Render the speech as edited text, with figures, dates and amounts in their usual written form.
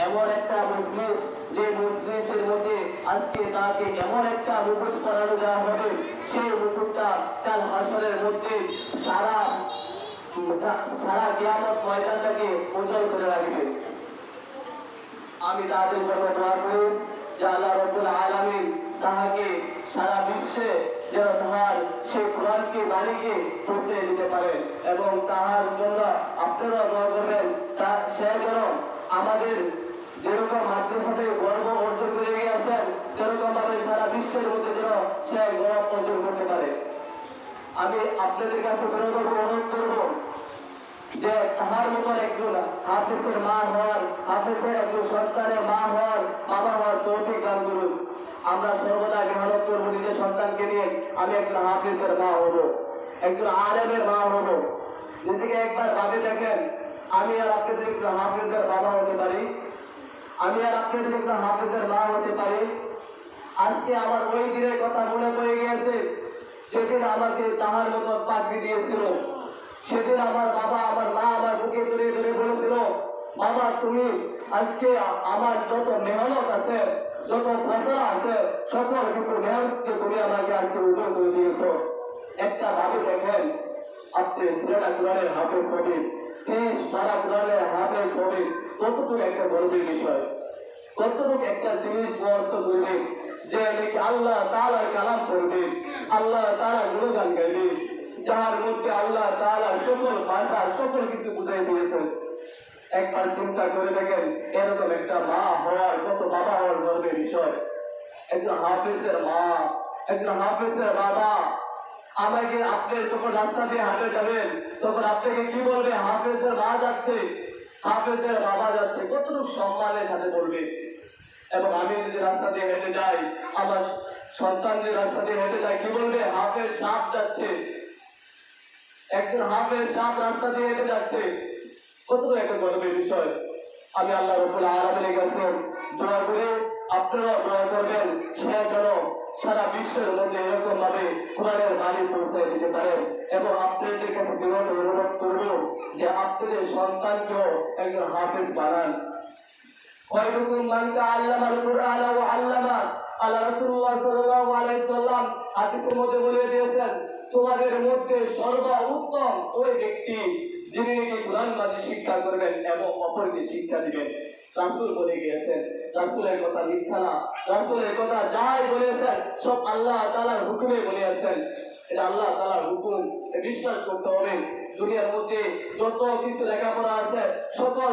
এমন একটা মজলিস, যে মজলিসের মধ্যে আজকে তাকে এমন একটা মুকুট পরানো দেওয়া হবে, সেই মুকুটটা কাল হাসরের মধ্যে সারা সারা কিয়ামত ময়দানটাকে উজ্জ্বল করে রাখবে। আমি তাদের জন্য দোয়া করি যে আল্লাহ রাব্বুল আলামিন তাহাকে সারা বিশ্বে যেন তাহার সেই কোরআনকে বাণীকে পৌঁছে দিতে পারে, এবং তাহার জন্য আপনারা দোয়া করবেন সে যেন আমাদের যেরকম মাদ্রাসাতে গর্ব অর্জন করে গিয়েছেন, সেরকম ভাবে সারা বিশ্বের মধ্যে যেন সে গৌরব অর্জন করতে পারে। আমি আপনাদের কাছে অনুরোধ করবো যে তাহার মতন একজন হাফেজের মা হওয়ার, হাফেজের একজন সন্তানের মা হওয়ার, বাবা হওয়ার তৌফিক দান করুন। আমরা সর্বদা মেহনত করবো নিজের সন্তানকে নিয়ে আমি একজন হাফেজের মা হব, একজন আলেমের মা হব। নিজেকে একবার ভাবে দেখেন, আমি আর আপনাদের একজন হাফেজের বাবা হতে পারি, আমি আর আপনাদের একজন হাফেজের মা হতে পারি। আজকে আমার ওই দিনের কথা মনে পড়ে গিয়েছে, যেদিন আমাকে তাহার মতন পাগড়ি দিয়েছিল। সেদিন আমার বাবা, আমার মা আমার বুকে ধরে ধরে বলেছিল, বাবা তুমি আজকে আমার যত মেহনত আছে, যত ফসলা আছে, সকল কিছু মেহনতকে তুমি আমাকে আজকে উজ্জ্বল করে দিয়েছো। একটা ভাবে দেখেন, আপনি ছেলেটা কোরআনের হাফেজ হবে, সারা কোরআনের হাফেজ হবে, কতটুকু একটা গর্বের বিষয়, কতটুকু একটা জিনিস বস্ত করবে যে নাকি আল্লাহ তাআলার কালাম করবে, আল্লাহ তাআলার গুণগান গাইবে, যার মধ্যে আল্লাহ তাআলা সকল ভাষার সকল কিছু বুঝাই দিয়েছেন। একবার চিন্তা করে দেখেন, এরকম একটা মা হওয়ার, কত বাবা হওয়ার গর্বের বিষয়। একজন হাফেজের মা, একজন হাফেজের বাবা আমাকে, আপনি যখন রাস্তা দিয়ে হাঁটে যাবেন তখন আপনাকে কি বলবে? হাফেজের মা যাচ্ছে, হাফেজের বাবা যাচ্ছে, কতটুকু সম্মানের সাথে বলবে। এবং আমি যে রাস্তা দিয়ে হেঁটে যাই, আমার সন্তান যে রাস্তা দিয়ে হেঁটে যায়, কি বলবে? হাফেজ সাপ যাচ্ছে, একজন হাফেজ সাপ রাস্তা দিয়ে হেঁটে যাচ্ছে, কতটুকু একটা গর্বের বিষয়। আমি আল্লাহ রাব্বুল আলামিনের কাছে দোয়া করি, আপনারাও দোয়া করবেন, সে যেন সারা বিশ্বের মধ্যে এরকম ভাবে কোরআনের বাণী পৌঁছে দিতে পারেন। এবং আপনাদের কাছে বিরত অনুরোধ করব যে আপনাদের সন্তানকেও একজন হাফেজ বানান। খয়রুকুম মান তাআল্লামাল কুরআন ওয়া আল্লামা। আল্লাহ রাসূলুল্লাহ সাল্লাল্লাহু আলাইহি সাল্লাম হাদিসের মধ্যে বলে দিয়েছেন, তোমাদের মধ্যে সর্বোত্তম ওই ব্যক্তি যিনি নাকি কোরআন মাজিদ শিক্ষা করবেন এবং অপরকে শিক্ষা দিবেন। রাসূল বলে গিয়েছেন, রাসূলের কথা মিথ্যা না, রাসূলের কথা যাই বলেছেন সব আল্লাহ তাআলার হুকুমে বলেছেন। এটা আল্লাহ তাআলার হুকুম, বিশ্বাস করতে হবে। দুনিয়ার মধ্যে যত কিছু লেখাপড়া আছে সকল